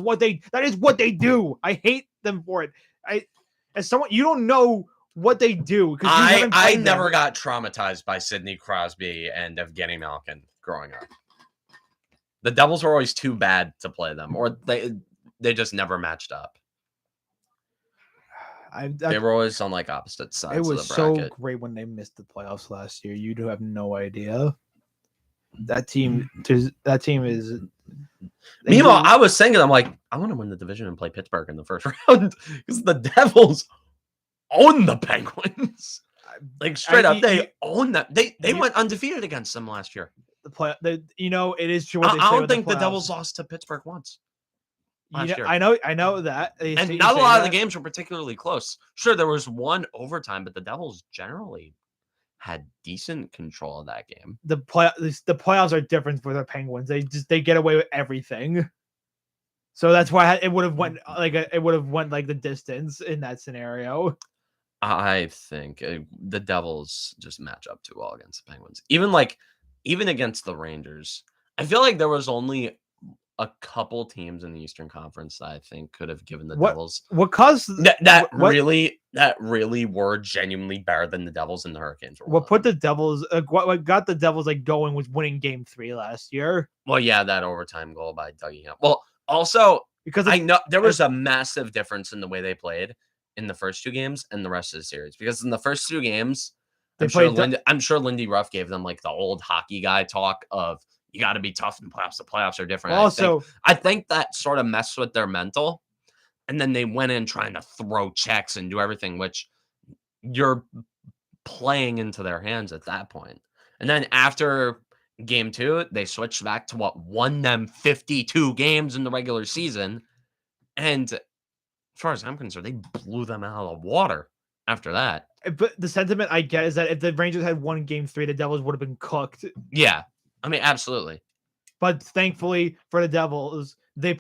S2: is what they do. I hate them for it. As someone, you don't know what they do because
S1: I never got traumatized by Sidney Crosby and Evgeny Malkin growing up. The Devils were always too bad to play them, or they just never matched up. They were always on opposite sides. It was of the bracket.
S2: So great when they missed the playoffs last year. You do have no idea. That team is.
S1: Meanwhile, I was thinking, I'm like, I want to win the division and play Pittsburgh in the first round because the Devils own the Penguins. Straight up, they own them. They went undefeated against them last year.
S2: It is true.
S1: I don't think the Devils lost to Pittsburgh once.
S2: I know that.
S1: And not a lot of the games were particularly close. Sure, there was one overtime, but the Devils generally had decent control of that game.
S2: The playoffs are different for the Penguins. They get away with everything. So that's why it would have went the distance in that scenario.
S1: I think the Devils just match up too well against the Penguins. Even against the Rangers, I feel like there was only a couple teams in the Eastern Conference that I think could have given the Devils
S2: what caused
S1: that really were genuinely better than the Devils and the Hurricanes.
S2: What put the Devils what got the Devils going was winning Game 3 last year.
S1: Well, yeah, that overtime goal by Dougie Hamilton. Well, also because I know there was a massive difference in the way they played in the first two games and the rest of the series. Because in the first two games, I'm sure Lindy Ruff gave them the old hockey guy talk of you got to be tough in the playoffs. The playoffs are different.
S2: Also,
S1: I think that sort of messed with their mental. And then they went in trying to throw checks and do everything, which you're playing into their hands at that point. And then after Game 2, they switched back to what won them 52 games in the regular season. And as far as I'm concerned, they blew them out of the water after that.
S2: But the sentiment I get is that if the Rangers had won Game 3, the Devils would have been cooked.
S1: Yeah. I mean, absolutely.
S2: But thankfully for the Devils, they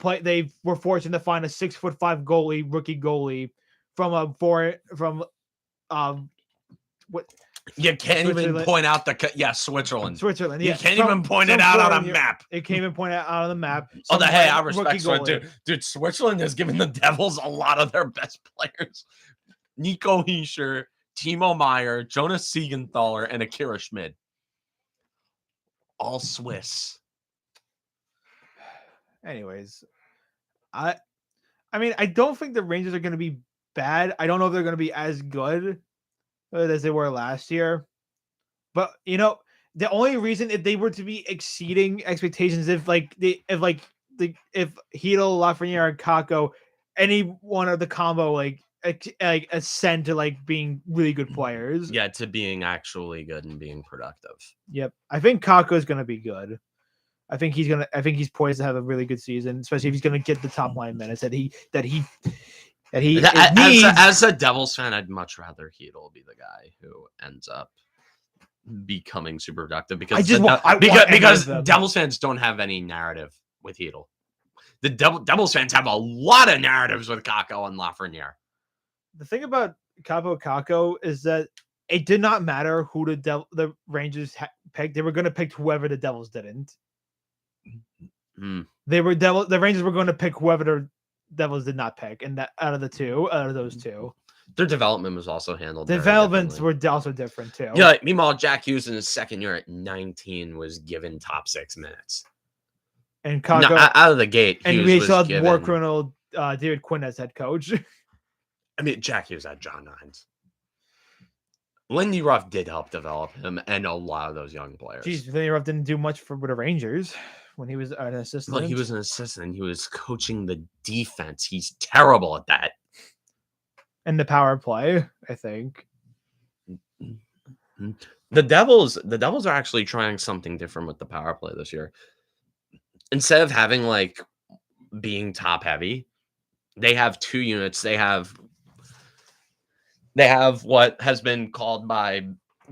S2: were fortunate to find a 6'5" rookie goalie from what?
S1: You can't even point out Switzerland.
S2: Switzerland.
S1: You can't even point it out on a map.
S2: It can't even point it out on the map.
S1: I respect Switzerland. Dude, Switzerland has given the Devils a lot of their best players. Nico Hischier, Timo Meier, Jonas Siegenthaler, and Akira Schmid. All Swiss.
S2: Anyways, I mean, I don't think the Rangers are going to be bad. I don't know if they're going to be as good as they were last year. But, the only reason if they were to be exceeding expectations if Hedl, Lafreniere, and Kakko, any one of the combo ascend to being really good players.
S1: Yeah, to being actually good and being productive.
S2: Yep. I think Kakko is going to be good. I think he's poised to have a really good season, especially if he's going to get the top line minutes that he And he
S1: as a Devils fan, I'd much rather Chytil be the guy who ends up becoming super productive because Devils fans don't have any narrative with Chytil. The Devils fans have a lot of narratives with Kakko and Lafreniere.
S2: The thing about Kaapo Kakko is that it did not matter who the Rangers picked. They were going to pick whoever the Devils didn't. The Rangers were going to pick whoever the Devils did not pick, and that out of those two,
S1: their development was also handled.
S2: Developments were also different too.
S1: Yeah. Meanwhile, Jack Hughes in his second year at 19 was given top 6 minutes,
S2: and Kakko,
S1: out of the gate.
S2: And we saw war criminal David Quinn as head coach.
S1: I mean, Jack Hughes had John Hines. Lindy Ruff did help develop him and a lot of those young players.
S2: Jeez, Lindy Ruff didn't do much for the Rangers when he was an assistant.
S1: Well, he was an assistant. He was coaching the defense. He's terrible at that.
S2: And the power play, I think.
S1: The Devils are actually trying something different with the power play this year. Instead of having being top heavy, they have 2 units. They have what has been called by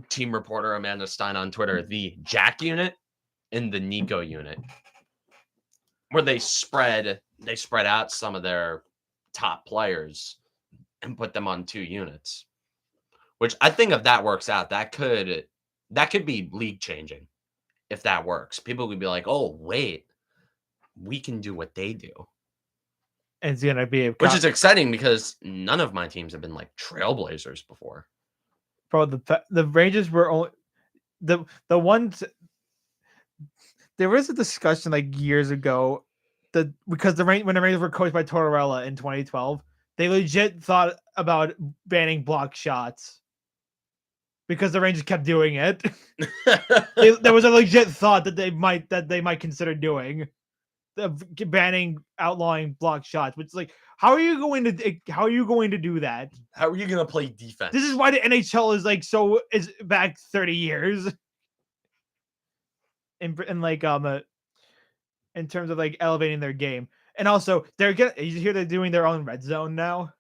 S1: team reporter Amanda Stein on Twitter the Jack unit and the Nico unit, where they spread out some of their top players and put them on 2 units. Which I think if that works out, that could be league changing. If that works, people would be like, "Oh, wait, we can do what they do."
S2: And it's gonna be
S1: which is exciting because none of my teams have been trailblazers before.
S2: Bro, the Rangers were only the ones. There was a discussion years ago because when the Rangers were coached by Tortorella in 2012, they legit thought about banning block shots because the Rangers kept doing it. There was a legit thought that they might consider doing. Outlawing block shots, which is how are you going to do that?
S1: How are you going to play defense?
S2: This is why the NHL is back 30 years in terms of elevating their game. And also you hear they're doing their own red zone now.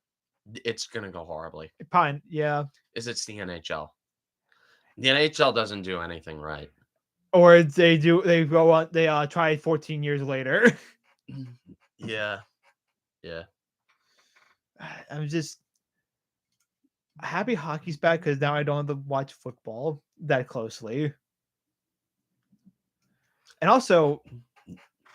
S1: It's gonna go horribly.
S2: Fine, yeah.
S1: It's the NHL. The NHL doesn't do anything right.
S2: Or they go on. They try 14 years later.
S1: Yeah.
S2: I'm just happy hockey's back because now I don't have to watch football that closely. And also,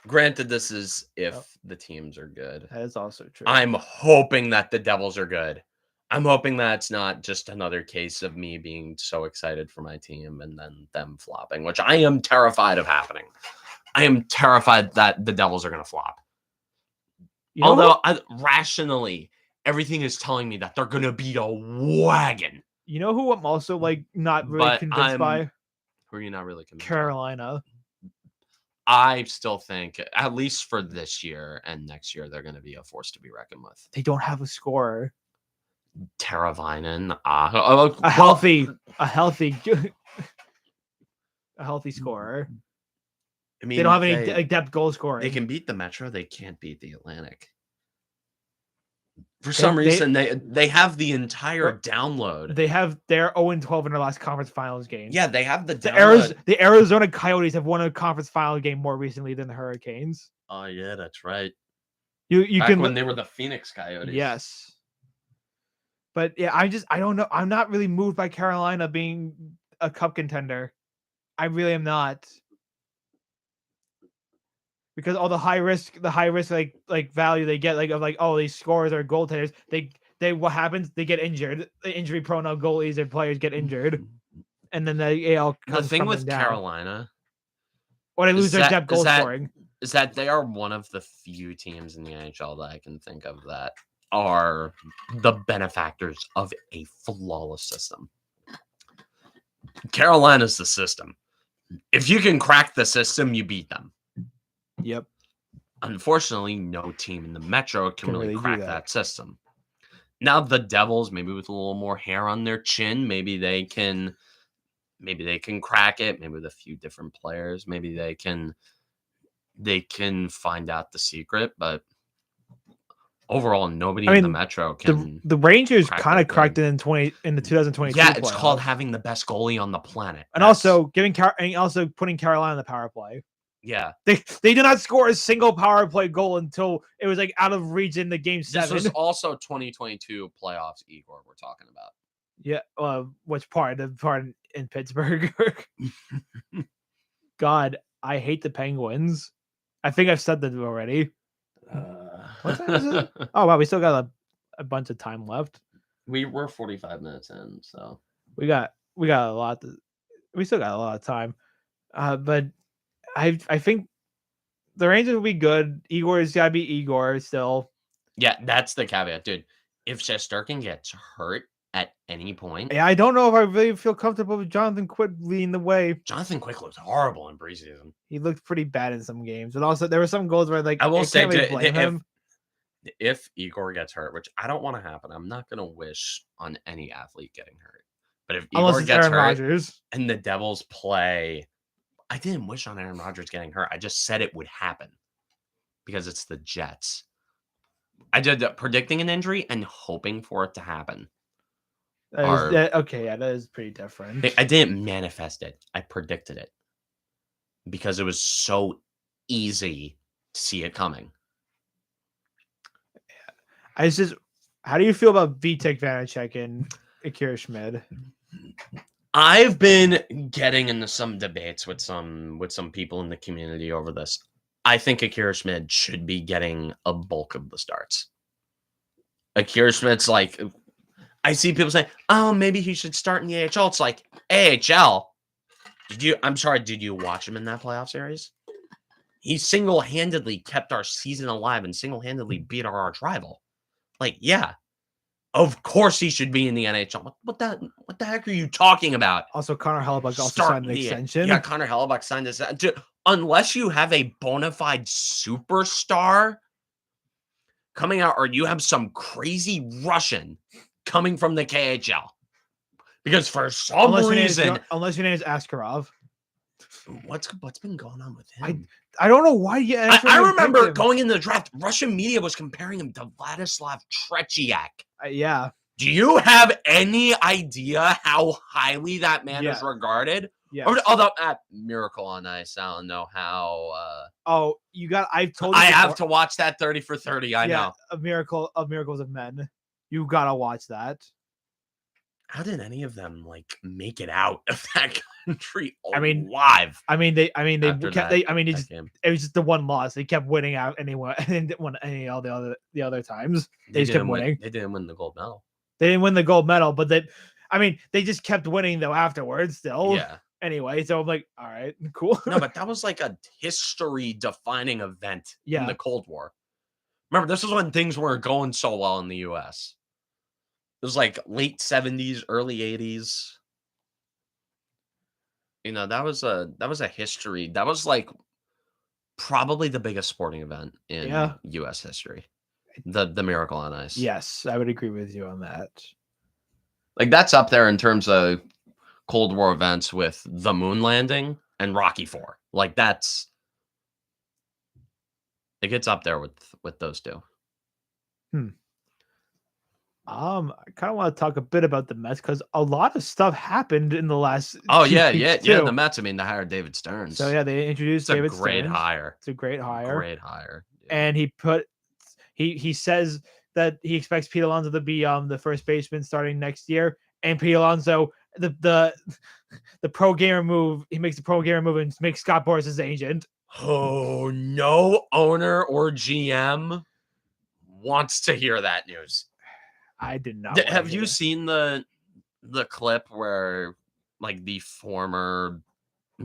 S1: granted, this is if the teams are good.
S2: That is also true.
S1: I'm hoping that the Devils are good. I'm hoping that's not just another case of me being so excited for my team and then them flopping, which I am terrified of happening. I am terrified that the Devils are going to flop. Although rationally, everything is telling me that they're going to beat a wagon.
S2: You know who I'm also not really convinced by?
S1: Who are you not really convinced
S2: Carolina.
S1: I still think, at least for this year and next year, they're going to be a force to be reckoned with.
S2: They don't have a scorer.
S1: Teravainen,
S2: a healthy scorer. I mean, they don't have any depth goal scoring.
S1: They can beat the Metro. They can't beat the Atlantic. For some reason, they have the entire download.
S2: They're 0-12 in their last conference finals game.
S1: Yeah, they have the download.
S2: The Arizona Coyotes have won a conference final game more recently than the Hurricanes.
S1: Oh yeah, that's right.
S2: When
S1: they were the Phoenix Coyotes.
S2: Yes. But yeah, I don't know. I'm not really moved by Carolina being a cup contender. I really am not. Because all the high risk value they get these scorers are goaltenders. What happens? They get injured. Injury prone goalies and players get injured, and then the
S1: thing with Carolina,
S2: or they lose their depth goal scoring.
S1: Is that they are one of the few teams in the NHL that I can think of that are the benefactors of a flawless system. Carolina's the system. If you can crack the system, you beat them.
S2: Yep.
S1: Unfortunately, no team in the Metro can really crack that system. Now the Devils, maybe with a little more hair on their chin, maybe they can crack it. Maybe with a few different players, maybe they can find out the secret. But overall, nobody in the Metro can.
S2: The Rangers kind of cracked it in the 2022.
S1: Yeah, it's called having the best goalie on the planet,
S2: and also putting Carolina in the power play.
S1: Yeah,
S2: they did not score a single power play goal until it was like out of reach in the game 7.
S1: This was also 2022 playoffs, Igor. We're talking about.
S2: Yeah, which part? The part in Pittsburgh. God, I hate the Penguins. I think I've said that already. What time is it? Oh wow, we still got a bunch of time left.
S1: We're 45 minutes in, so
S2: we got a lot. We still got a lot of time, but I think the Rangers will be good. Igor's got to be Igor still.
S1: Yeah, that's the caveat, dude. If Shesterkin gets hurt at any point,
S2: yeah, I don't know if I really feel comfortable with Jonathan Quick leading the way.
S1: Jonathan Quick looked horrible in preseason.
S2: He looked pretty bad in some games, but also there were some goals where
S1: I will say, if Igor gets hurt, which I don't want to happen, I'm not going to wish on any athlete getting hurt. But if Igor gets hurt
S2: Rodgers.
S1: And the Devils play, I didn't wish on Aaron Rodgers getting hurt. I just said it would happen because it's the Jets. I did predicting an injury and hoping for it to happen.
S2: Okay, yeah, that is pretty different.
S1: I didn't manifest it. I predicted it because it was so easy to see it coming.
S2: How do you feel about Vitek Vanacek and Akira Schmid?
S1: I've been getting into some debates with some people in the community over this. I think Akira Schmid should be getting a bulk of the starts. Akira Schmid's like, I see people saying, oh, maybe he should start in the AHL. It's like, AHL? Did you watch him in that playoff series? He single-handedly kept our season alive and single-handedly beat our arch rival. Like, yeah, of course he should be in the NHL. What the heck are you talking about?
S2: Also, Connor Hellebuyck also signed an extension.
S1: Yeah, Connor Hellebuyck signed this. Unless you have a bona fide superstar coming out, or you have some crazy Russian coming from the KHL, because for some reason,
S2: unless your name is Askarov.
S1: What's been going on with him?
S2: I don't know why. Yeah,
S1: I remember going into the draft, Russian media was comparing him to Vladislav Tretiak.
S2: Yeah.
S1: Do you have any idea how highly that man is regarded?
S2: Yeah.
S1: Although Miracle on Ice, I don't know how.
S2: I
S1: have to watch that 30 for 30. I know.
S2: Miracles of Men. You gotta watch that.
S1: How did any of them make it out of that country
S2: alive? It was just the one loss. They kept winning out anyway, and didn't win any all the other times. They just kept winning.
S1: They didn't win the gold medal.
S2: They didn't win the gold medal, but they just kept winning though afterwards. Still,
S1: yeah.
S2: Anyway, so I'm like, all right, cool.
S1: No, but that was like a history-defining event in the Cold War. Remember, this is when things weren't going so well in the U.S. It was like late 70s, early 80s. That was a history. That was like probably the biggest sporting event in U.S. history. The Miracle on Ice.
S2: Yes, I would agree with you on that.
S1: That's up there in terms of Cold War events with the moon landing and Rocky IV. It gets up there with those two.
S2: I kind of want to talk a bit about the Mets because a lot of stuff happened in the last.
S1: Oh yeah. The Mets. They hired David Stearns.
S2: So yeah, they introduced David Stearns.
S1: Great hire.
S2: It's a great hire.
S1: Great hire.
S2: Yeah. And he says that he expects Pete Alonso to be the first baseman starting next year, and Pete Alonso the pro gamer move. He makes the pro gamer move and makes Scott Boras his agent.
S1: Oh, no owner or GM wants to hear that news.
S2: I did not.
S1: Have you seen the clip where the former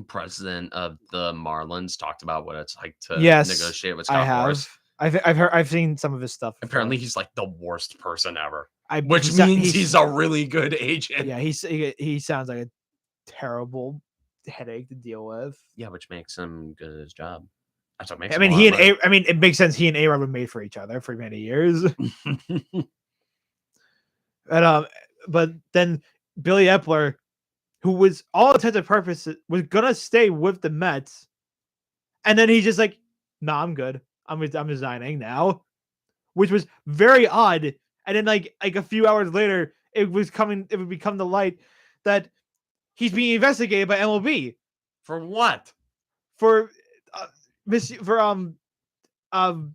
S1: president of the Marlins talked about what it's like to negotiate with Scott Boras?
S2: I've seen some of his stuff.
S1: Apparently, he's the worst person ever. Which means he's a really good agent.
S2: Yeah, he sounds like a terrible headache to deal with.
S1: Yeah, which makes him good at his job. That's what makes.
S2: It makes sense. He and A-Rod were made for each other for many years. But then Billy Epler, who was all intents and purposes was gonna stay with the Mets, and then he's just like, "Nah, I'm good. I'm resigning now." which was very odd. And then like a few hours later, it would become the light that he's being investigated by MLB.
S1: For what?
S2: For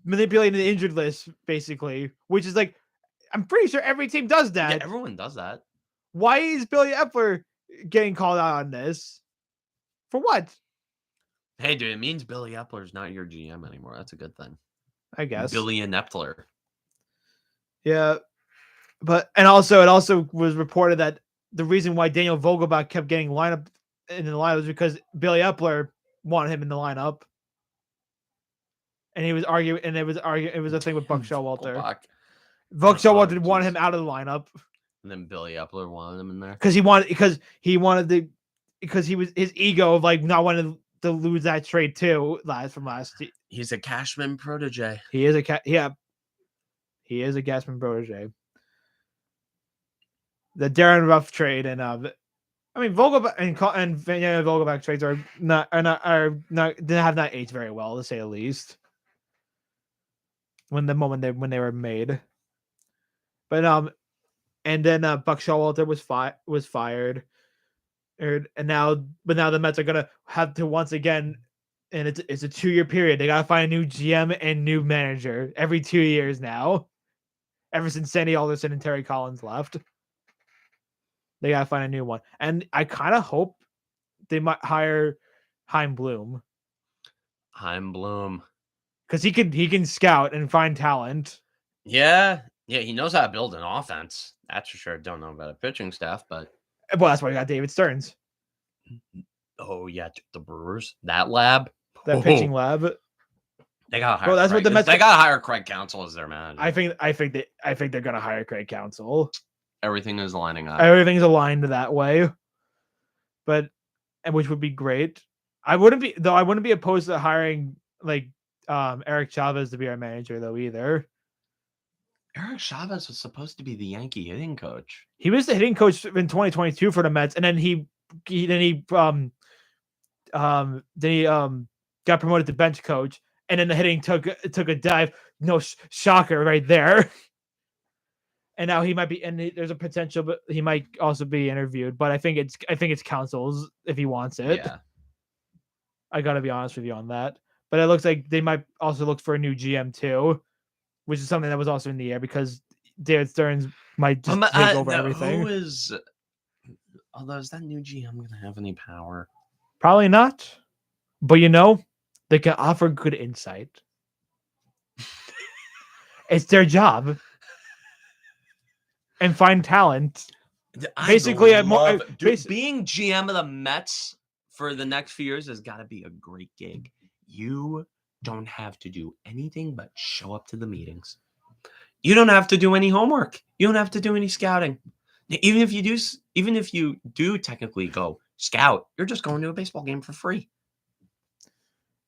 S2: manipulating the injured list, basically, which is like, I'm pretty sure every team does that.
S1: Yeah, everyone does that.
S2: Why is Billy Epler getting called out on this? For what?
S1: Hey, dude, it means Billy Epler's not your GM anymore. That's a good thing.
S2: I guess.
S1: Billy and Epler.
S2: Yeah. But it also was reported that the reason why Daniel Vogelbach kept getting lineup in the lineup was because Billy Epler wanted him in the lineup. And he was arguing, and it was a thing with Buck Showalter. Buck Showalter wanted him out of the lineup.
S1: And then Billy Epler wanted him in there.
S2: Because his ego of like not wanting to lose that trade too from last year.
S1: He's a Cashman protege.
S2: He is a Cashman protege. The Darren Ruff trade and Vogelbach and Vogelbach trades are not have not aged very well, to say the least. When they were made, but and then Buck Showalter was fired, and now the Mets are gonna have to once again, and it's a 2-year period. They gotta find a new GM and new manager every 2 years now. Ever since Sandy Alderson and Terry Collins left, they gotta find a new one. And I kind of hope they might hire Chaim Bloom. Because he can scout and find talent.
S1: Yeah, he knows how to build an offense. That's for sure. Don't know about a pitching staff, but
S2: that's why we got David Stearns.
S1: Oh yeah, the Brewers, that
S2: pitching lab.
S1: They got to hire. That's what the Mets. They got to hire Craig Counsell as their manager.
S2: I think they're gonna hire Craig Counsell.
S1: Everything is lining up.
S2: Everything's aligned that way, which would be great. I wouldn't be opposed to hiring like Eric Chavez to be our manager though either.
S1: Eric Chavez was supposed to be the Yankee hitting coach.
S2: He was the hitting coach in 2022 for the Mets, and then he got promoted to bench coach, and then the hitting took a dive. No shocker right there. And now he might be, and there's a potential, but he might also be interviewed. But I think it's Counsell's if he wants it.
S1: Yeah.
S2: I gotta be honest with you on that. But it looks like they might also look for a new GM too, which is something that was also in the air because David Stearns might just take over everything.
S1: Although is that new GM gonna have any power?
S2: Probably not. But they can offer good insight. It's their job. And find talent. Basically,
S1: being GM of the Mets for the next few years has got to be a great gig. You don't have to do anything but show up to the meetings. You don't have to do any homework. You don't have to do any scouting. Even if you do technically go scout, you're just going to a baseball game for free.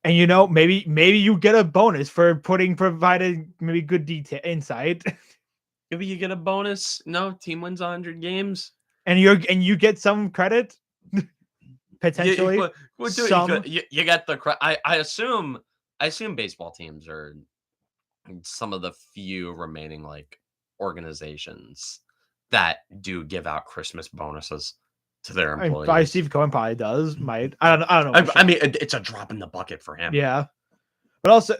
S2: And maybe you get a bonus for provided maybe good insight.
S1: Maybe you get a bonus. No, team wins 100 games,
S2: and you get some credit potentially.
S1: You get the credit. I assume baseball teams are some of the few remaining like organizations that do give out Christmas bonuses to their employees.
S2: Steve Cohen probably does. Might I don't know.
S1: I mean, it's a drop in the bucket for him.
S2: Yeah, but also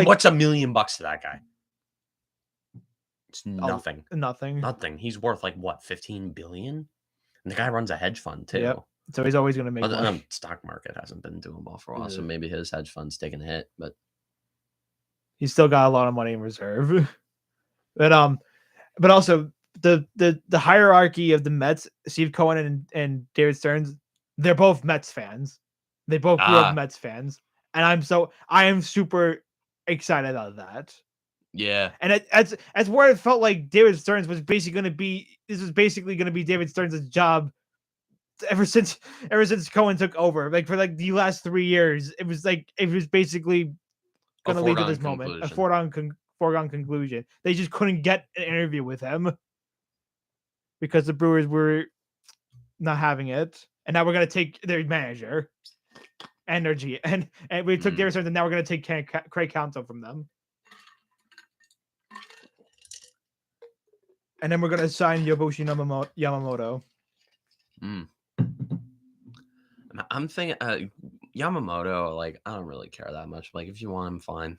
S1: what's $1 million to that guy? It's nothing.
S2: Nothing.
S1: He's worth like what, 15 billion? And the guy runs a hedge fund too.
S2: Yep. So he's always going to make money.
S1: Stock market hasn't been doing well for a while, so maybe his hedge fund's taking a hit, but
S2: he's still got a lot of money in reserve. But also the hierarchy of the Mets, Steve Cohen and David Stearns, they're both Mets fans. They both grew up Mets fans, and I am super excited about that.
S1: Yeah,
S2: and that's where it felt like David Stearns was basically going to be. This was basically going to be David Stearns' job ever since Cohen took over. Like for like the last 3 years, it was basically going to lead to this moment, a foregone conclusion. They just couldn't get an interview with him because the Brewers were not having it, and now we're going to take their manager and their G, and we took David Stearns, and now we're going to take Craig Counsell from them. And then we're gonna sign Yobushi Yamamoto.
S1: I'm thinking Yamamoto. Like, I don't really care that much. Like, if you want him, fine.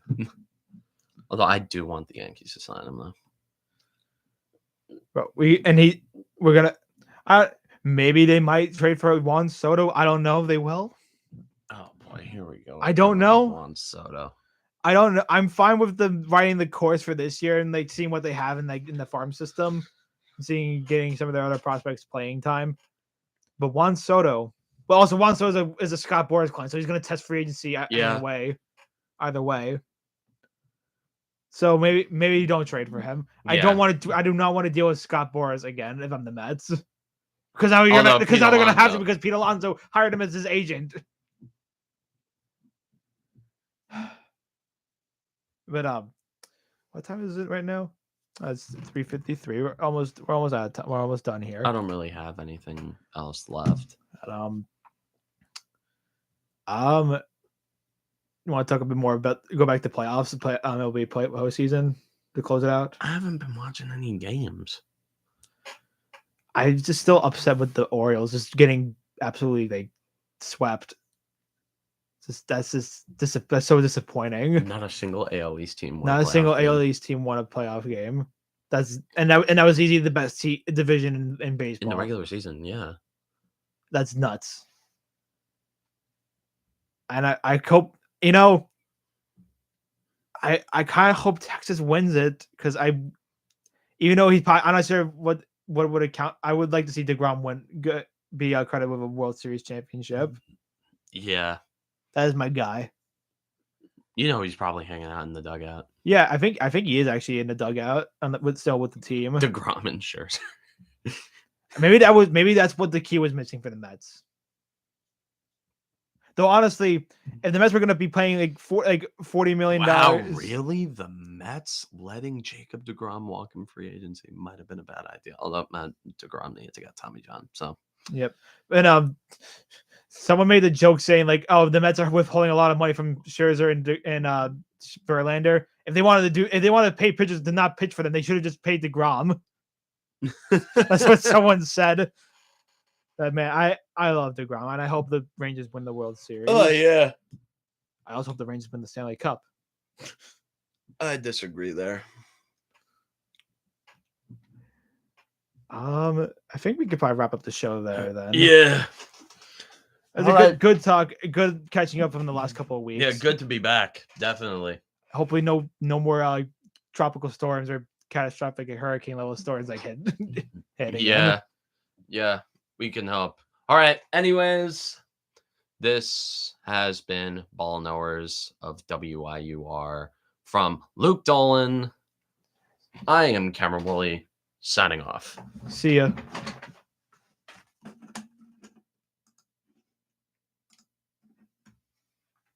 S1: Although I do want the Yankees to sign him though.
S2: But we're gonna. Maybe they might trade for Juan Soto. I don't know if they will.
S1: Oh boy, here we go.
S2: I don't know.
S1: Juan Soto.
S2: I don't know. I'm fine with them writing the course for this year and like seeing what they have in the farm system, getting some of their other prospects playing time. But Juan Soto, but also Juan Soto is a Scott Boras client, so he's going to test free agency either way. So maybe you don't trade for him. Yeah. I do not want to deal with Scott Boras again if I'm the Mets. Because now they're going to have to because Pete Alonso hired him as his agent. But what time is it right now? It's 3:53. We're almost out of time. We're almost done here.
S1: I don't really have anything else left.
S2: You want to talk a bit more about go back to playoffs, MLB postseason to close it out?
S1: I haven't been watching any games.
S2: I'm just still upset with the Orioles just getting absolutely swept. That's so disappointing.
S1: Not a single AL East team.
S2: Not a single AL East team won a playoff game. That was easily the best division in baseball
S1: in the regular season. Yeah,
S2: that's nuts. And I hope I kind of hope Texas wins it because even though I'm not sure what would account. I would like to see DeGrom be credited with a World Series championship.
S1: Yeah.
S2: That is my guy.
S1: He's probably hanging out in the dugout.
S2: Yeah, I think he is actually in the dugout still with the team.
S1: DeGrom and Scherzer.
S2: maybe that's what the key was missing for the Mets. Though honestly, if the Mets were going to be paying $40 million,
S1: wow, really? The Mets letting Jacob DeGrom walk in free agency might have been a bad idea. Although Matt DeGrom needed to get Tommy John. So
S2: yep, and someone made the joke saying the Mets are withholding a lot of money from Scherzer and Verlander. If they wanted to pay pitchers to not pitch for them, they should have just paid DeGrom. That's what someone said. But man, I love DeGrom, and I hope the Rangers win the World Series.
S1: Oh yeah.
S2: I also hope the Rangers win the Stanley Cup.
S1: I disagree there.
S2: I think we could probably wrap up the show there then.
S1: Yeah.
S2: It was good talk, good catching up from the last couple of weeks.
S1: Yeah, good to be back. Definitely.
S2: Hopefully no more tropical storms or catastrophic hurricane level storms hit again.
S1: Yeah, we can hope. All right. Anyways, this has been Ball Knowers of WIUR from Luke Dolan. I am Cameron Woolley signing off.
S2: See ya.